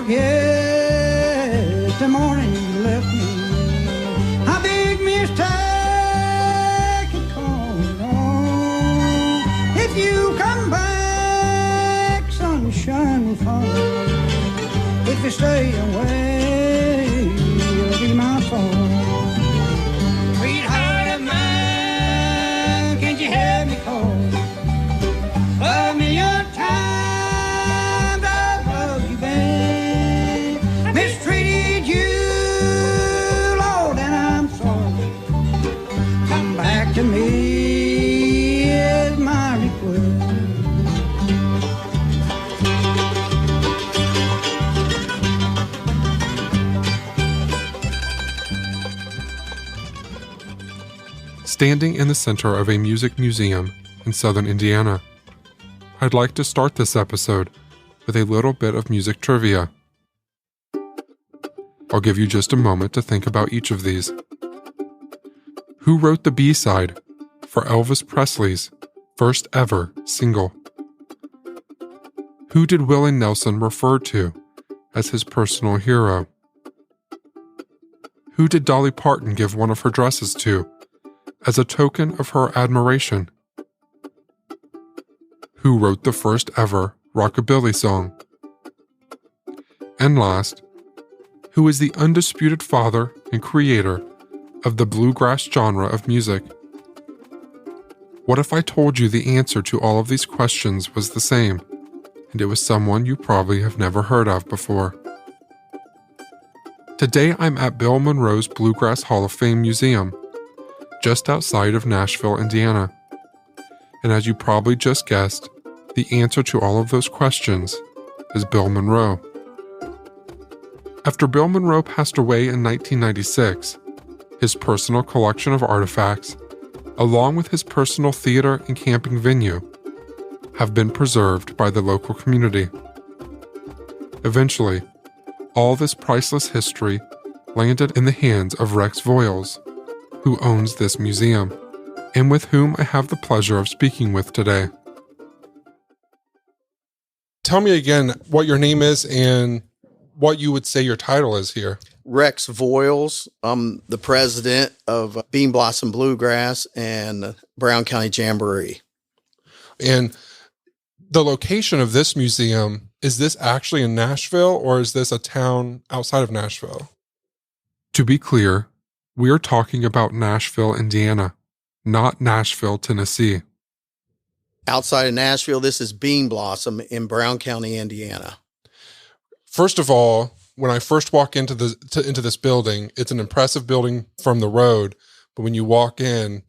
forget the morning you left me. A big mistake it caused on. If you come back, sunshine will fall. If you stay away, it'll be my fault. Sweetheart of mine, can't you help me call? Love me your time, I've loved you bad. Mistreated you, Lord, and I'm sorry. Come back to me is my request. Standing in the center of a music museum in southern Indiana, I'd like to start this episode with a little bit of music trivia. I'll give you just a moment to think about each of these. Who wrote the B-side for Elvis Presley's first ever single? Who did Willie Nelson refer to as his personal hero? Who did Dolly Parton give one of her dresses to as a token of her admiration? Who wrote the first ever rockabilly song? And last, who is the undisputed father and creator of the bluegrass genre of music? What if I told you the answer to all of these questions was the same, and it was someone you probably have never heard of before? Today I'm at Bill Monroe's Bluegrass Hall of Fame Museum, just outside of Nashville, Indiana. And as you probably just guessed, the answer to all of those questions is Bill Monroe. After Bill Monroe passed away in 1996, his personal collection of artifacts, along with his personal theater and camping venue, have been preserved by the local community. Eventually, all this priceless history landed in the hands of Rex Voiles, who owns this museum, and with whom I have the pleasure of speaking with today. Tell me again what your name is and what you would say your title is here. Rex Voiles. I'm the president of Bean Blossom Bluegrass and Brown County Jamboree. And the location of this museum, is this actually in Nashville or is this a town outside of Nashville? To be clear, we are talking about Nashville, Indiana, not Nashville, Tennessee. Outside of Nashville, this is Bean Blossom in Brown County, Indiana. First of all, when I first walk into this building, it's an impressive building from the road, but when you walk in,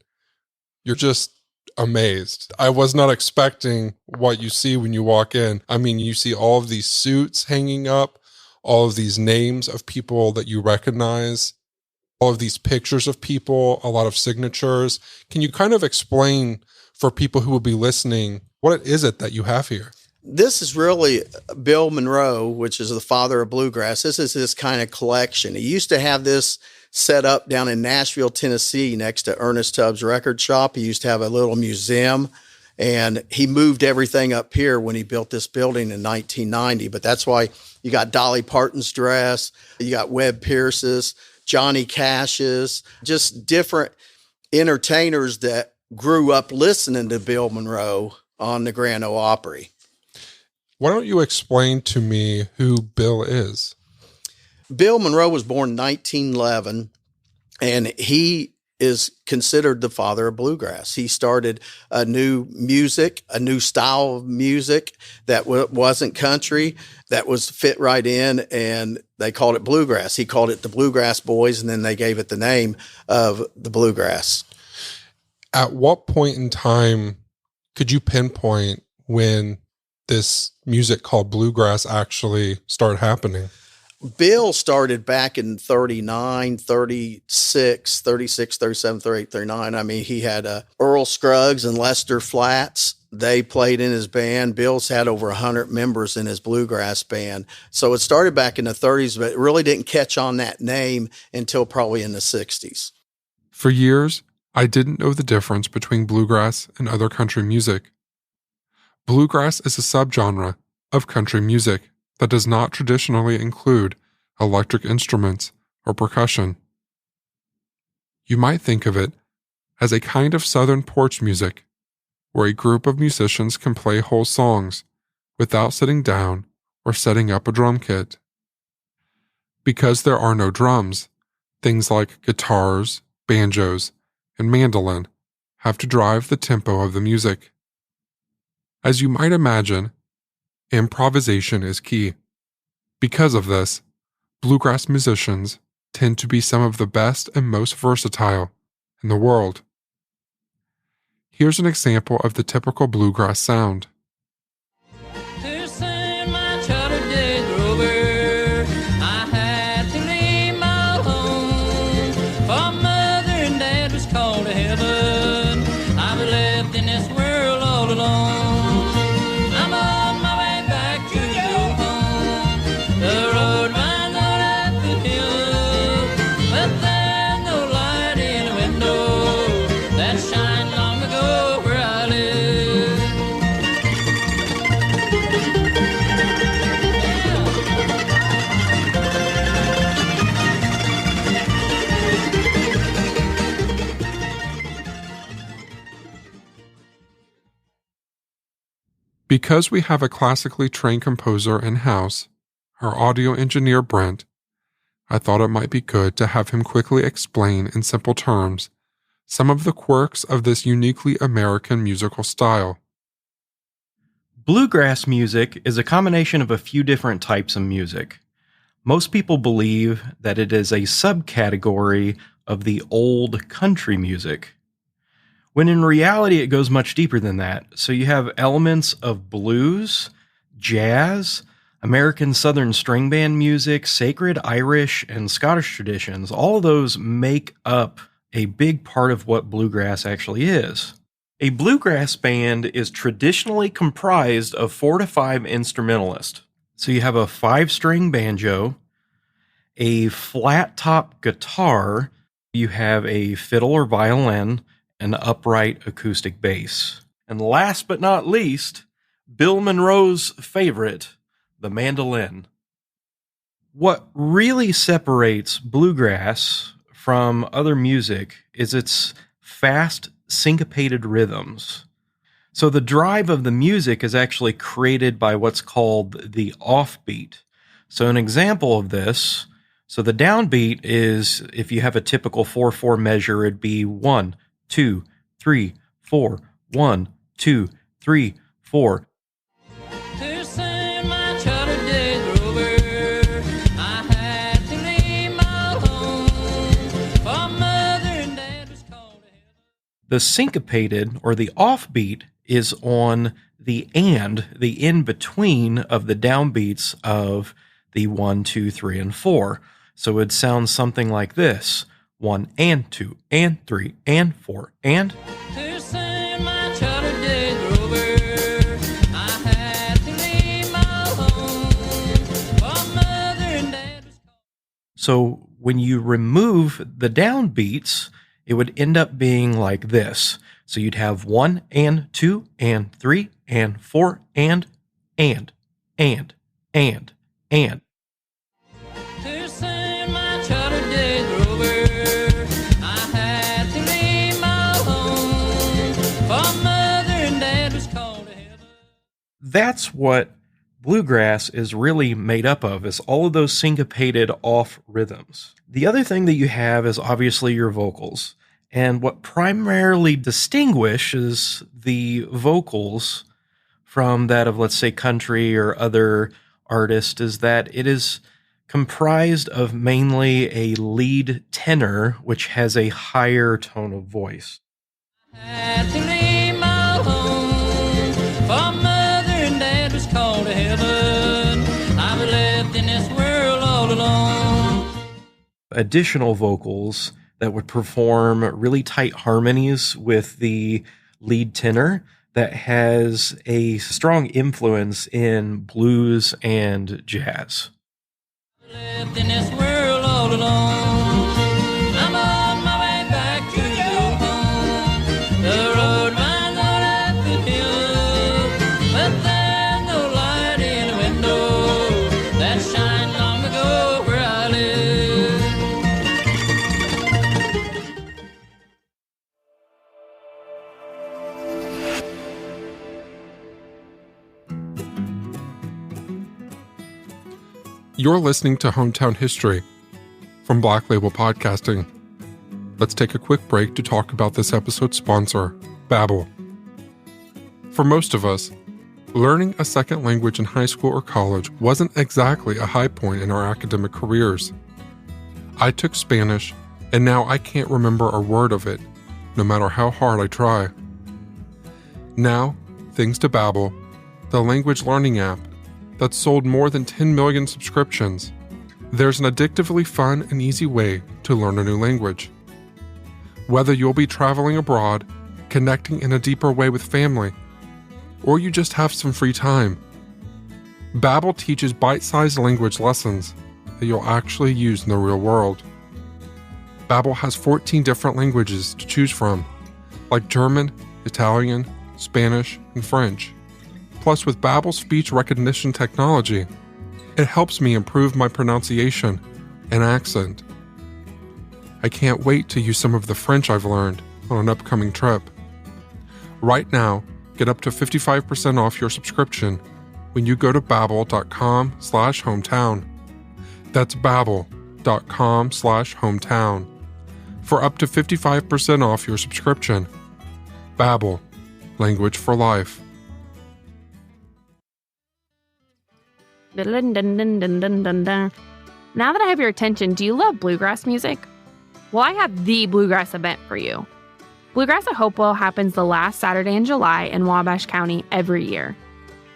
you're just amazed. I was not expecting what you see when you walk in. I mean, you see all of these suits hanging up, all of these names of people that you recognize, all of these pictures of people, a lot of signatures. Can you kind of explain for people who will be listening, what is it that you have here? This is really Bill Monroe, which is the father of bluegrass. This is his kind of collection. He used to have this set up down in Nashville, Tennessee, next to Ernest Tubbs Record Shop. He used to have a little museum, and he moved everything up here when he built this building in 1990. But that's why you got Dolly Parton's dress, you got Webb Pierce's, Johnny Cash's, just different entertainers that grew up listening to Bill Monroe on the Grand Ole Opry. Why don't you explain to me who Bill is? Bill Monroe was born in 1911, and he is considered the father of bluegrass. He started a new style of music that wasn't country, that was fit right in, and they called it bluegrass. He called it the Bluegrass Boys, and then they gave it the name of the bluegrass. At what point in time could you pinpoint when this music called bluegrass actually started happening? Bill started back in 39, 36, 37, 38, 39. I mean, he had Earl Scruggs and Lester Flats. They played in his band. Bill's had over 100 members in his bluegrass band. So it started back in the 30s, but it really didn't catch on that name until probably in the 60s. For years, I didn't know the difference between bluegrass and other country music. Bluegrass is a subgenre of country music, that does not traditionally include electric instruments or percussion. You might think of it as a kind of southern porch music, where a group of musicians can play whole songs without sitting down or setting up a drum kit. Because there are no drums, things like guitars, banjos, and mandolin have to drive the tempo of the music. As you might imagine, improvisation is key. Because of this, bluegrass musicians tend to be some of the best and most versatile in the world. Here's an example of the typical bluegrass sound. Because we have a classically trained composer in-house, our audio engineer Brent, I thought it might be good to have him quickly explain in simple terms some of the quirks of this uniquely American musical style. Bluegrass music is a combination of a few different types of music. Most people believe that it is a subcategory of the old country music, when in reality it goes much deeper than that. So you have elements of blues, jazz, American Southern string band music, sacred Irish and Scottish traditions. All of those make up a big part of what bluegrass actually is. A bluegrass band is traditionally comprised of 4 to 5 instrumentalists. So you have a 5-string banjo, a flat-top guitar, you have a fiddle or violin, an upright acoustic bass. And last but not least, Bill Monroe's favorite, the mandolin. What really separates bluegrass from other music is its fast, syncopated rhythms. So the drive of the music is actually created by what's called the offbeat. So an example of this, so the downbeat is, if you have a typical 4/4 measure, it'd be 1, 2, 3, 4, 1, 2, 3, 4. The syncopated or the offbeat is on the in between of the downbeats of the 1, 2, 3, and 4. So it sounds something like this: 1 and 2 and 3 and 4 and. So when you remove the downbeats, it would end up being like this. So you'd have 1 and 2 and 3 and 4 and. That's what bluegrass is really made up of, is all of those syncopated off rhythms. The other thing that you have is obviously your vocals. And what primarily distinguishes the vocals from that of, let's say, country or other artists is that it is comprised of mainly a lead tenor, which has a higher tone of voice. Additional vocals that would perform really tight harmonies with the lead tenor that has a strong influence in blues and jazz. Left in this world all alone. I'm on my way back to your home. The road winds out at the hill, but there's no light in the window. You're listening to Hometown History from Black Label Podcasting. Let's take a quick break to talk about this episode's sponsor, Babbel. For most of us, learning a second language in high school or college wasn't exactly a high point in our academic careers. I took Spanish, and now I can't remember a word of it, no matter how hard I try. Now, thanks to Babbel, the language learning app that's sold more than 10 million subscriptions, there's an addictively fun and easy way to learn a new language. Whether you'll be traveling abroad, connecting in a deeper way with family, or you just have some free time, Babbel teaches bite-sized language lessons that you'll actually use in the real world. Babbel has 14 different languages to choose from, like German, Italian, Spanish, and French. Plus, with Babbel's speech recognition technology, it helps me improve my pronunciation and accent. I can't wait to use some of the French I've learned on an upcoming trip. Right now, get up to 55% off your subscription when you go to babbel.com/hometown. That's babbel.com/hometown for up to 55% off your subscription. Babbel, language for life. Dun, dun, dun, dun, dun, dun, dun. Now that I have your attention, do you love bluegrass music? Well, I have the bluegrass event for you. Bluegrass at Hopewell happens the last Saturday in July in Wabash County every year.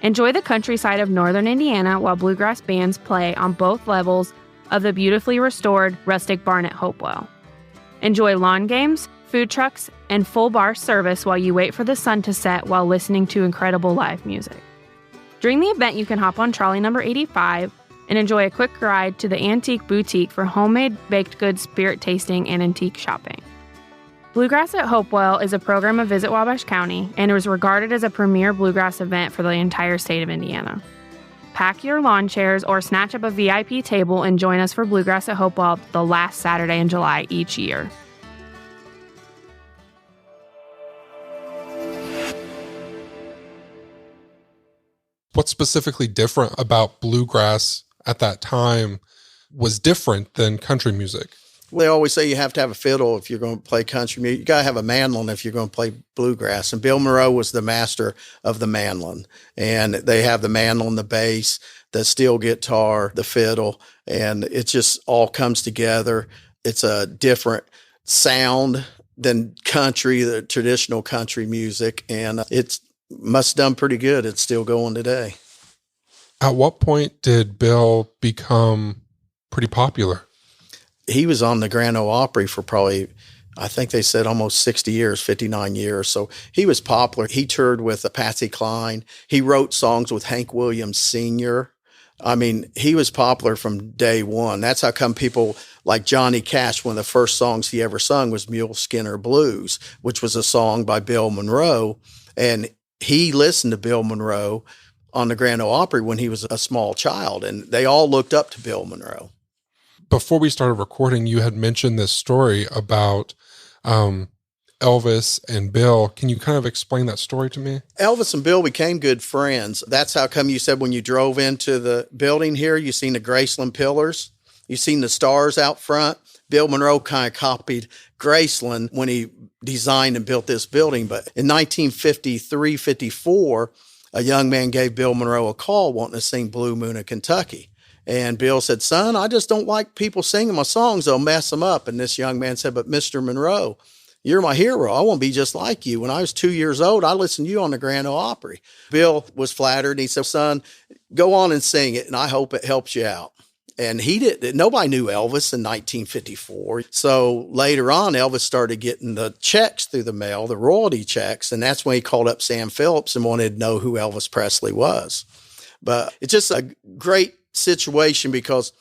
Enjoy the countryside of northern Indiana while bluegrass bands play on both levels of the beautifully restored rustic barn at Hopewell. Enjoy lawn games, food trucks, and full bar service while you wait for the sun to set while listening to incredible live music. During the event, you can hop on trolley number 85 and enjoy a quick ride to the Antique Boutique for homemade baked goods, spirit tasting, and antique shopping. Bluegrass at Hopewell is a program of Visit Wabash County and is regarded as a premier bluegrass event for the entire state of Indiana. Pack your lawn chairs or snatch up a VIP table and join us for Bluegrass at Hopewell the last Saturday in July each year. What's specifically different about bluegrass at that time was different than country music? They always say you have to have a fiddle if you're going to play country music. You got to have a mandolin if you're going to play bluegrass. And Bill Monroe was the master of the mandolin. And they have the mandolin, the bass, the steel guitar, the fiddle, and it just all comes together. It's a different sound than country, the traditional country music. And it's must have done pretty good. It's still going today. At what point did Bill become pretty popular? He was on the Grand Ole Opry for probably, I think they said almost 60 years, 59 years. So he was popular. He toured with Patsy Cline. He wrote songs with Hank Williams Sr. I mean, he was popular from day one. That's how come people like Johnny Cash, one of the first songs he ever sung was Mule Skinner Blues, which was a song by Bill Monroe. And he listened to Bill Monroe on the Grand Ole Opry when he was a small child, and they all looked up to Bill Monroe. Before we started recording, you had mentioned this story about Elvis and Bill. Can you kind of explain that story to me? Elvis and Bill became good friends. That's how come you said when you drove into the building here, you seen the Graceland pillars, you seen the stars out front. Bill Monroe kind of copied Graceland when he designed and built this building. But in 1953, 54, a young man gave Bill Monroe a call wanting to sing Blue Moon of Kentucky. And Bill said, son, I just don't like people singing my songs. They'll mess them up. And this young man said, but Mr. Monroe, you're my hero. I want to be just like you. When I was 2 years old, I listened to you on the Grand Ole Opry. Bill was flattered. And he said, son, go on and sing it. And I hope it helps you out. And he did. Nobody knew Elvis in 1954. So later on, Elvis started getting the checks through the mail, the royalty checks. And that's when he called up Sam Phillips and wanted to know who Elvis Presley was. But it's just a great situation because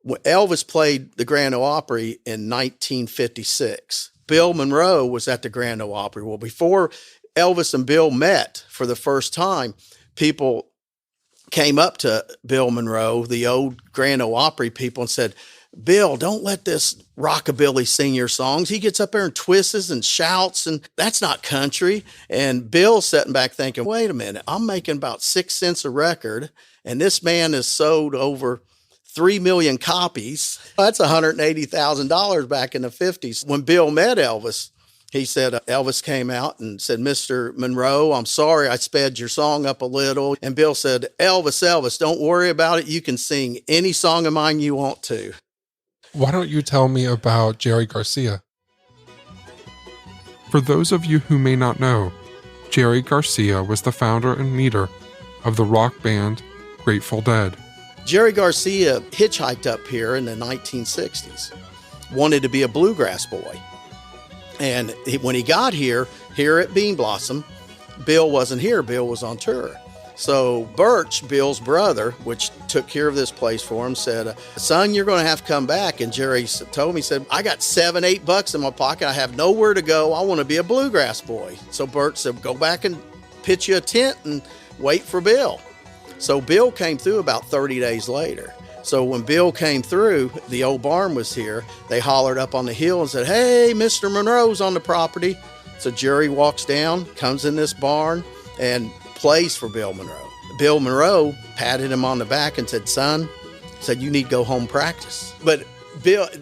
when Elvis played the Grand Ole Opry in 1956, Bill Monroe was at the Grand Ole Opry. Well, before Elvis and Bill met for the first time, people came up to Bill Monroe, the old Grand Ole Opry people, and said, Bill, don't let this rockabilly sing your songs. He gets up there and twists and shouts, and that's not country. And Bill's sitting back thinking, wait a minute, I'm making about 6 cents a record, and this man has sold over 3 million copies. That's $180,000 back in the 50s. When Bill met Elvis, he said, Elvis came out and said, Mr. Monroe, I'm sorry I sped your song up a little. And Bill said, Elvis, don't worry about it. You can sing any song of mine you want to. Why don't you tell me about Jerry Garcia? For those of you who may not know, Jerry Garcia was the founder and leader of the rock band Grateful Dead. Jerry Garcia hitchhiked up here in the 1960s, wanted to be a bluegrass boy. And when he got here at Bean Blossom, Bill wasn't here. Bill was on tour. So Birch, Bill's brother, which took care of this place for him, said, son, you're going to have to come back. And Jerry told me, he said, I got $7-8 in my pocket. I have nowhere to go. I want to be a bluegrass boy. So Birch said, go back and pitch you a tent and wait for Bill. So Bill came through about 30 days later. So when Bill came through, the old barn was here. They hollered up on the hill and said, hey, Mr. Monroe's on the property. So Jerry walks down, comes in this barn, and plays for Bill Monroe. Bill Monroe patted him on the back and said, son, said, you need to go home practice. But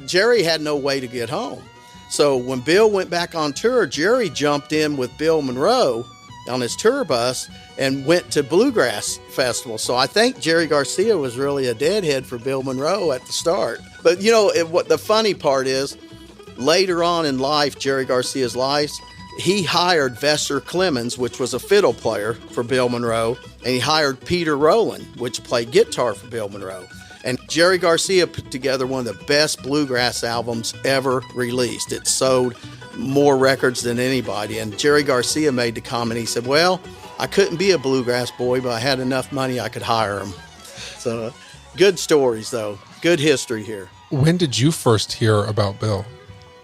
Jerry had no way to get home. So when Bill went back on tour, Jerry jumped in with Bill Monroe on his tour bus and went to Bluegrass Festival. So I think Jerry Garcia was really a deadhead for Bill Monroe at the start. But what the funny part is, later on in life, Jerry Garcia's life, he hired Vester Clemens, which was a fiddle player for Bill Monroe, and he hired Peter Rowland, which played guitar for Bill Monroe. And Jerry Garcia put together one of the best bluegrass albums ever released. It sold more records than anybody. And Jerry Garcia made the comment, he said, well, I couldn't be a bluegrass boy, but I had enough money I could hire him. So good stories, though. Good history here. When did you first hear about Bill?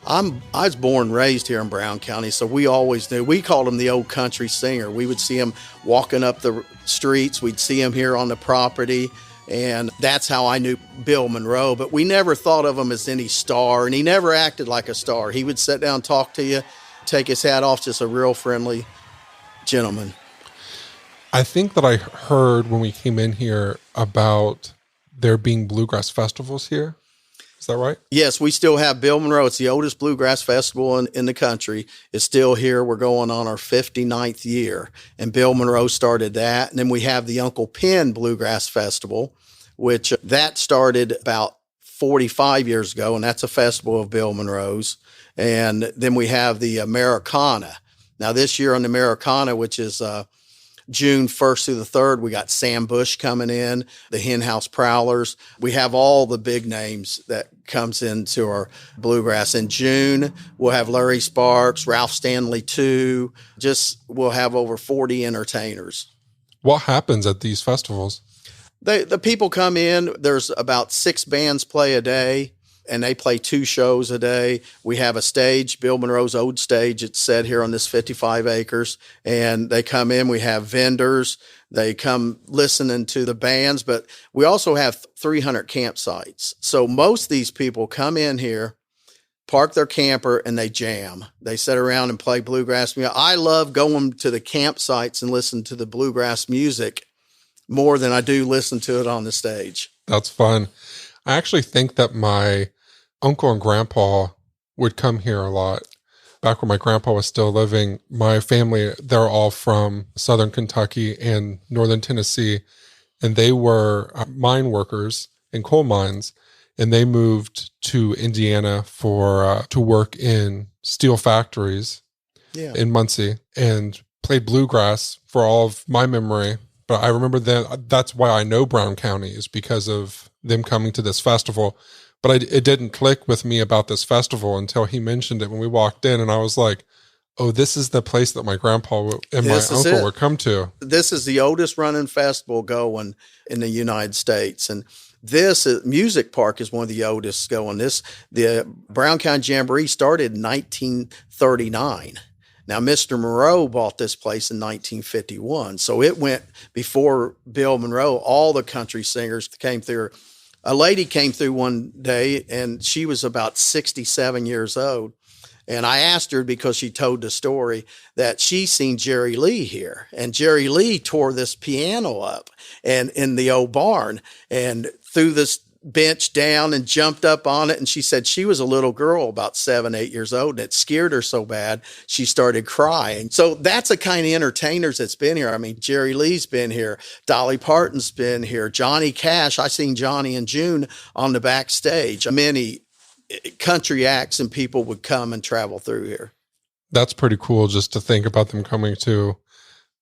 I was born and raised here in Brown County, so we always knew. We called him the old country singer. We would see him walking up the streets. We'd see him here on the property, and that's how I knew Bill Monroe. But we never thought of him as any star, and he never acted like a star. He would sit down and talk to you, take his hat off, just a real friendly gentleman. I think that I heard when we came in here about there being bluegrass festivals here. Is that right? Yes, we still have Bill Monroe. It's the oldest bluegrass festival in the country. It's still here. We're going on our 59th year. And Bill Monroe started that. And then we have the Uncle Penn Bluegrass Festival, which that started about 45 years ago. And that's a festival of Bill Monroe's. And then we have the Americana. Now this year on the Americana, which is June 1st through the 3rd, we got Sam Bush coming in, the Hen House Prowlers. We have all the big names that comes into our bluegrass. In June, we'll have Larry Sparks, Ralph Stanley too. We'll have over 40 entertainers. What happens at these festivals? The people come in. There's about 6 bands play a day, and they play 2 shows a day. We have a stage, Bill Monroe's old stage. It's set here on this 55 acres. And they come in, we have vendors. They come listening to the bands, but we also have 300 campsites. So most of these people come in here, park their camper, and they jam. They sit around and play bluegrass music. I love going to the campsites and listen to the bluegrass music more than I do listen to it on the stage. That's fun. I actually think that my uncle and grandpa would come here a lot. Back when my grandpa was still living, my family, they're all from Southern Kentucky and Northern Tennessee, and they were mine workers in coal mines, and they moved to Indiana to work in steel factories in Muncie and played bluegrass for all of my memory. But I remember that's why I know Brown County, is because of them coming to this festival. But it didn't click with me about this festival until he mentioned it when we walked in, and I was like, oh, this is the place that my grandpa and my uncle would come to. This is the oldest running festival going in the United States. And this Music Park is one of the oldest going. The Brown County Jamboree started in 1939. Now, Mr. Monroe bought this place in 1951. So it went before Bill Monroe. All the country singers came through. A lady came through one day, and she was about 67 years old. And I asked her, because she told the story, that she seen Jerry Lee here. And Jerry Lee tore this piano up and in the old barn and threw this bench down and jumped up on it. And she said she was a little girl about 7, 8 years old, and it scared her so bad she started crying. So that's the kind of entertainers that's been here. I mean, Jerry Lee's been here, Dolly Parton's been here, Johnny Cash. I seen Johnny and June on the backstage. Many country acts and people would come and travel through here. That's pretty cool just to think about them coming to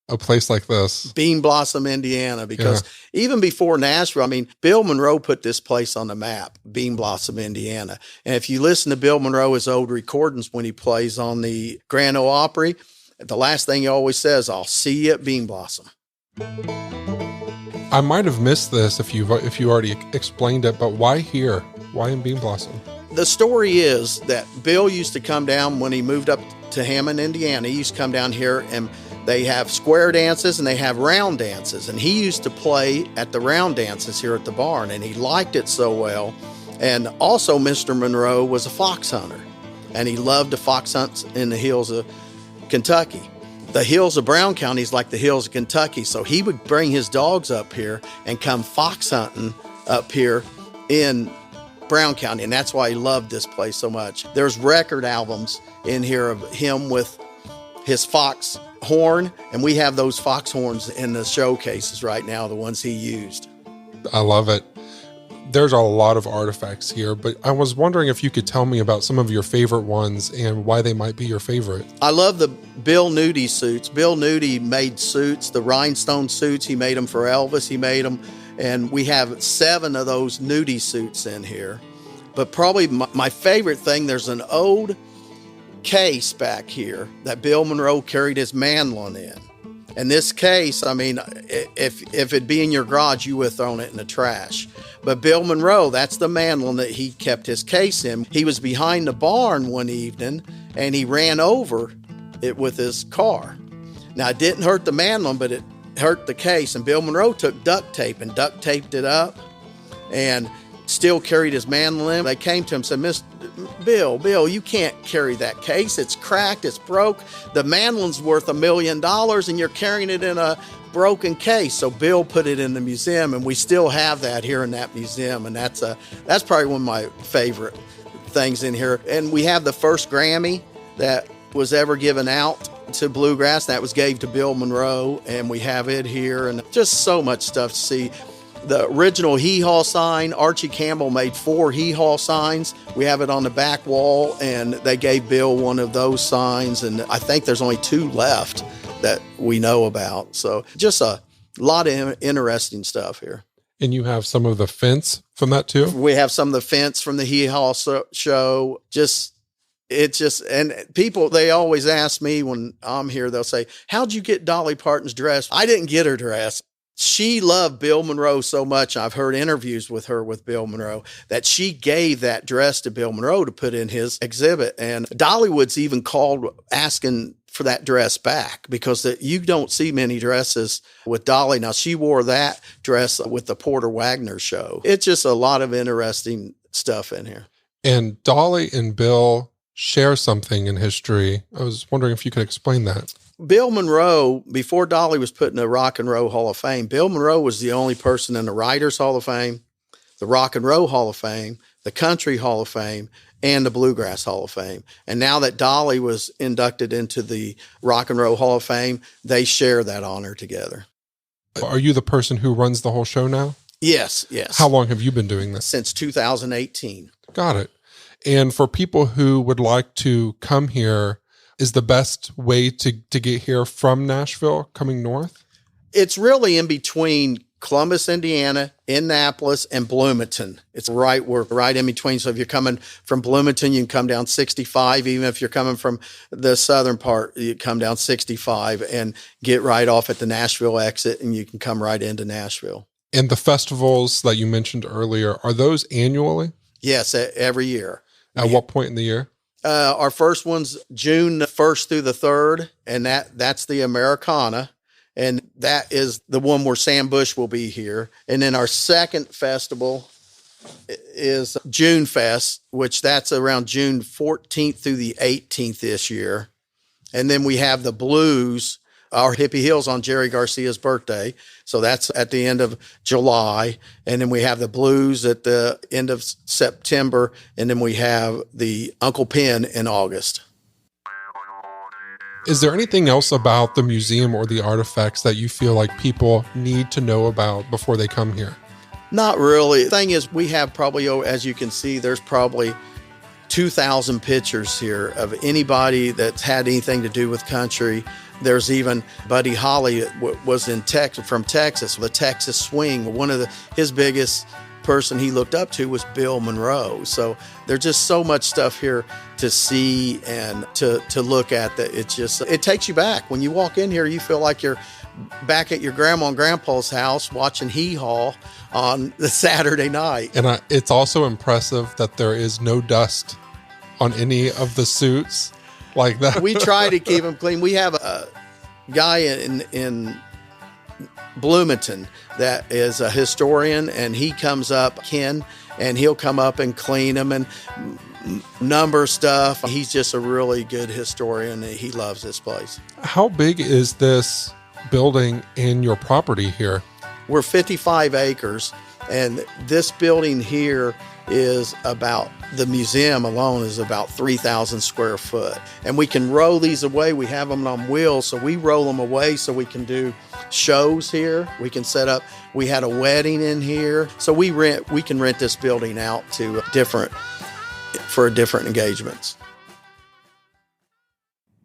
a place like this. Bean Blossom, Indiana, because even before Nashville, I mean, Bill Monroe put this place on the map, Bean Blossom, Indiana. And if you listen to Bill Monroe, his old recordings when he plays on the Grand Ole Opry, the last thing he always says, I'll see you at Bean Blossom. I might have missed this if you already explained it, but why here? Why in Bean Blossom? The story is that Bill used to come down when he moved up to Hammond, Indiana. He used to come down here, and they have square dances and they have round dances. And he used to play at the round dances here at the barn, and he liked it so well. And also, Mr. Monroe was a fox hunter, and he loved to fox hunt in the hills of Kentucky. The hills of Brown County is like the hills of Kentucky. So he would bring his dogs up here and come fox hunting up here in Brown County, and that's why he loved this place so much. There's record albums in here of him with his fox horn, and we have those fox horns in the showcases right now, the ones he used. I love it. There's a lot of artifacts here, but I was wondering if you could tell me about some of your favorite ones and why they might be your favorite. I love the Bill Nudie suits. Bill Nudie made suits, the rhinestone suits. He made them for Elvis. He made them, and we have 7 of those Nudie suits in here. But probably my favorite thing, there's an old case back here that Bill Monroe carried his mandolin in. And this case, I mean, if it'd be in your garage, you would have thrown it in the trash. But Bill Monroe, that's the mandolin that he kept his case in. He was behind the barn one evening, and he ran over it with his car. Now, it didn't hurt the mandolin, but it hurt the case. And Bill Monroe took duct tape and duct taped it up and still carried his mandolin. They came to him and said, Mr. Bill, you can't carry that case. It's cracked, it's broke. The mandolin's worth $1 million and you're carrying it in a broken case. So Bill put it in the museum, and we still have that here in that museum. And that's probably one of my favorite things in here. And we have the first Grammy that was ever given out to Bluegrass. That was gave to Bill Monroe, and we have it here, and just so much stuff to see. The original hee-haw sign, Archie Campbell made 4 hee-haw signs. We have it on the back wall, and they gave Bill one of those signs, and I think there's only 2 left that we know about. So just a lot of interesting stuff here. And you have some of the fence from that too? We have some of the fence from the hee-haw show. And people, they always ask me when I'm here, they'll say, how'd you get Dolly Parton's dress? I didn't get her dress. She loved Bill Monroe so much. I've heard interviews with her with Bill Monroe that she gave that dress to Bill Monroe to put in his exhibit. And Dollywood's even called asking for that dress back because you don't see many dresses with Dolly. Now, she wore that dress with the Porter Wagner show. It's just a lot of interesting stuff in here. And Dolly and Bill share something in history. I was wondering if you could explain that. Bill Monroe, before Dolly was put in the Rock and Roll Hall of Fame, Bill Monroe was the only person in the Writers Hall of Fame, the Rock and Roll Hall of Fame, the Country Hall of Fame, and the Bluegrass Hall of Fame. And now that Dolly was inducted into the Rock and Roll Hall of Fame, they share that honor together. Are you the person who runs the whole show now? Yes. How long have you been doing this? Since 2018. Got it. And for people who would like to come here, is the best way to get here from Nashville coming north? It's really in between Columbus, Indiana, Indianapolis, and Bloomington. It's right in between. So if you're coming from Bloomington, you can come down 65. Even if you're coming from the southern part, you come down 65 and get right off at the Nashville exit, and you can come right into Nashville. And the festivals that you mentioned earlier, are those annually? Yes, every year. At what point in the year? Our first one's June 1st through the 3rd, and that's the Americana, and that is the one where Sam Bush will be here. And then our second festival is June Fest, which that's around June 14th through the 18th this year. And then we have the Blues Our Hippie Hills on Jerry Garcia's birthday. So that's at the end of July. And then we have the Blues at the end of September. And then we have the Uncle Pen in August. Is there anything else about the museum or the artifacts that you feel like people need to know about before they come here? Not really. The thing is, we have probably, as you can see, there's probably 2,000 pictures here of anybody that's had anything to do with country. There's even Buddy Holly was from Texas, the Texas Swing. One of his biggest person he looked up to was Bill Monroe. So there's just so much stuff here to see and to look at that it takes you back. When you walk in here, you feel like you're back at your grandma and grandpa's house watching Hee Haw on the Saturday night. And it's also impressive that there is no dust on any of the suits like that. We try to keep them clean. We have a guy in Bloomington that is a historian, and he comes up, Ken, and he'll come up and clean them and number stuff. He's just a really good historian. He loves this place. How big is this building in your property here? We're 55 acres, and this building here is the museum alone is about 3,000 square foot. And we can roll these away. We have them on wheels, so we roll them away so we can do shows here. We can set up, we had a wedding in here. So we can rent this building out to for different engagements.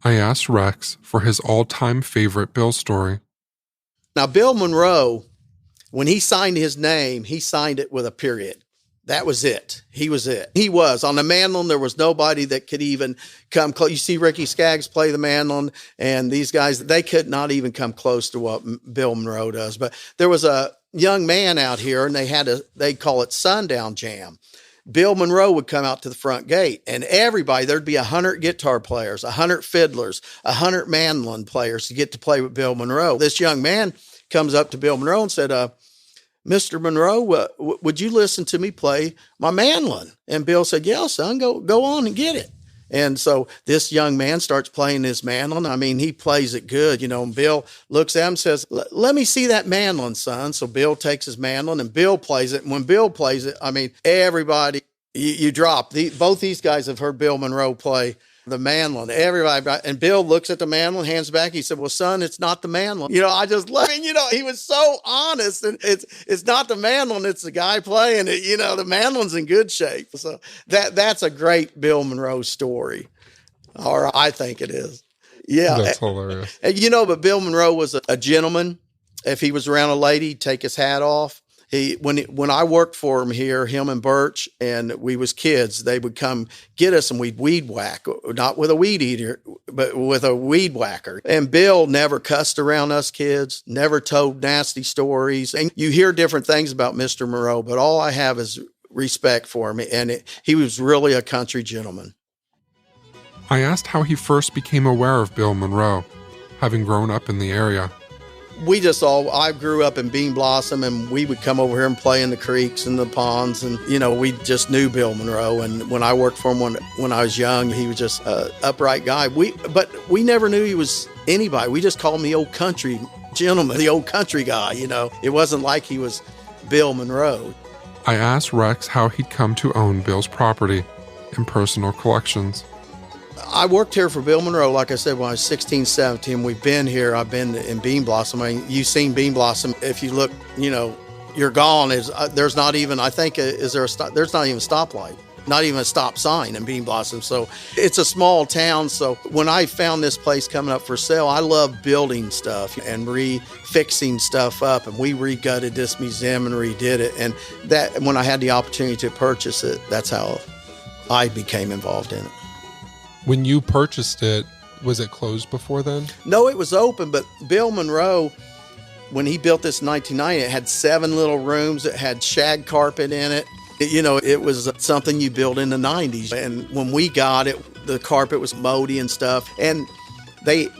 I asked Rex for his all-time favorite Bill story. Now, Bill Monroe, when he signed his name, he signed it with a period. That was it. He was it. He was. On the mandolin, there was nobody that could even come close. You see Ricky Skaggs play the mandolin, and these guys, they could not even come close to what Bill Monroe does. But there was a young man out here, and they call it Sundown Jam. Bill Monroe would come out to the front gate, and everybody, there'd be 100 guitar players, 100 fiddlers, 100 mandolin players to get to play with Bill Monroe. This young man comes up to Bill Monroe and said, Mr. Monroe, would you listen to me play my mandolin? And Bill said, yeah, son, go on and get it. And so this young man starts playing his mandolin. I mean, he plays it good, and Bill looks at him and says, let me see that mandolin, son. So Bill takes his mandolin and Bill plays it. And when Bill plays it, I mean, everybody, you drop. Both these guys have heard Bill Monroe play the mandolin. Everybody, and Bill looks at the mandolin, hands back. He said, well, son, it's not the mandolin. I just love him. He was so honest. And it's not the mandolin, it's the guy playing it. The mandolin's in good shape. So that's a great Bill Monroe story. Or I think it is. Yeah. That's hilarious. And, but Bill Monroe was a gentleman. If he was around a lady, he'd take his hat off. When I worked for him here, him and Birch, and we was kids, they would come get us and we'd weed whack, not with a weed eater, but with a weed whacker. And Bill never cussed around us kids, never told nasty stories. And you hear different things about Mr. Monroe, but all I have is respect for him. And he was really a country gentleman. I asked how he first became aware of Bill Monroe, having grown up in the area. I grew up in Bean Blossom, and we would come over here and play in the creeks and the ponds. And, we just knew Bill Monroe. And when I worked for him when I was young, he was just an upright guy. But we never knew he was anybody. We just called him the old country gentleman, the old country guy, It wasn't like he was Bill Monroe. I asked Rex how he'd come to own Bill's property and personal collections. I worked here for Bill Monroe, like I said, when I was 16, 17. We've been here. I've been in Bean Blossom. I mean, you've seen Bean Blossom. If you look, you're gone. There's not even, I think, there's not even a stoplight, not even a stop sign in Bean Blossom. So it's a small town. So when I found this place coming up for sale, I love building stuff and fixing stuff up. And we regutted this museum and redid it. And that, when I had the opportunity to purchase it, that's how I became involved in it. When you purchased it, was it closed before then? No, it was open, but Bill Monroe, when he built this in 1990, it had 7 little rooms. It had shag carpet in it. It was something you built in the 90s. And when we got it, the carpet was moldy and stuff. And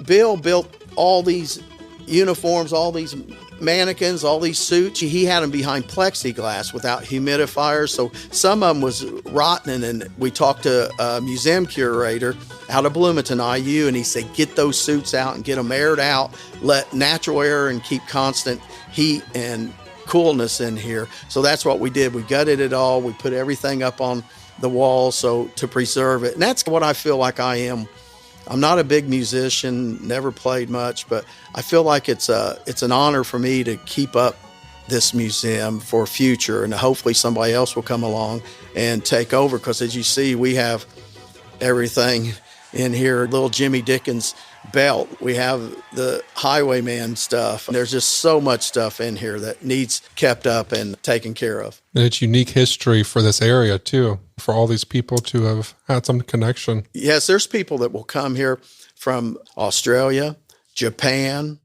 Bill built all these uniforms, all these mannequins, all these suits. He had them behind plexiglass without humidifiers, so some of them was rotten. And we talked to a museum curator out of Bloomington, IU, and he said, get those suits out and get them aired out, let natural air and keep constant heat and coolness in here. So that's what we did. We gutted it all. We put everything up on the wall so to preserve it. And that's what I feel like I am. I'm not a big musician, never played much, but I feel like it's an honor for me to keep up this museum for future, and hopefully somebody else will come along and take over, because as you see, we have everything in here. Little Jimmy Dickens belt. We have the Highwayman stuff. There's just so much stuff in here that needs kept up and taken care of. And it's unique history for this area too, for all these people to have had some connection. Yes, there's people that will come here from Australia, Japan,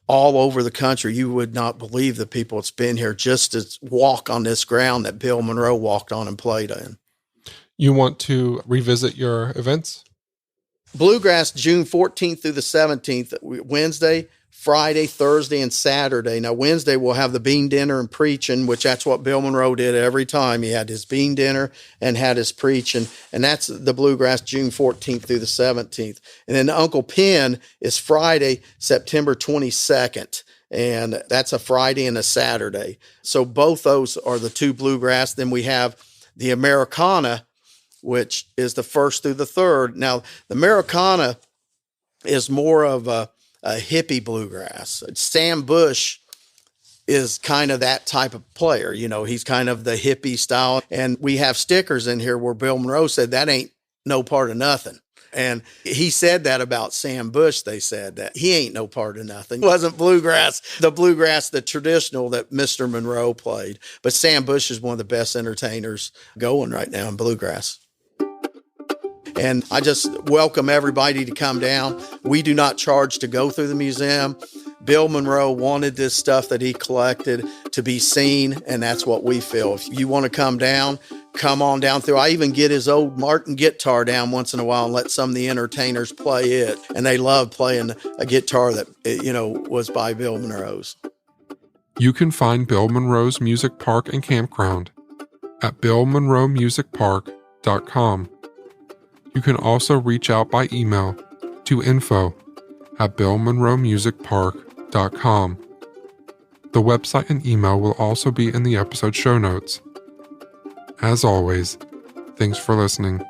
all over the country. You would not believe the people that's been here just to walk on this ground that Bill Monroe walked on and played in. You want to revisit your events? Bluegrass, June 14th through the 17th, Wednesday, Friday, Thursday, and Saturday. Now, Wednesday, we'll have the bean dinner and preaching, which that's what Bill Monroe did every time. He had his bean dinner and had his preaching, and that's the Bluegrass, June 14th through the 17th. And then Uncle Pen is Friday, September 22nd, and that's a Friday and a Saturday. So both those are the two Bluegrass. Then we have the Americana, which is the 1st through the 3rd. Now, the Americana is more of a hippie bluegrass. Sam Bush is kind of that type of player. You know, he's kind of the hippie style. And we have stickers in here where Bill Monroe said, that ain't no part of nothing. And he said that about Sam Bush. They said that he ain't no part of nothing. It wasn't bluegrass, the traditional that Mr. Monroe played. But Sam Bush is one of the best entertainers going right now in bluegrass. And I just welcome everybody to come down. We do not charge to go through the museum. Bill Monroe wanted this stuff that he collected to be seen, and that's what we feel. If you want to come down, come on down through. I even get his old Martin guitar down once in a while and let some of the entertainers play it. And they love playing a guitar that, was by Bill Monroe's. You can find Bill Monroe's Music Park and Campground at billmonroemusicpark.com. You can also reach out by email to info@billmonroemusicpark.com. The website and email will also be in the episode show notes. As always, thanks for listening.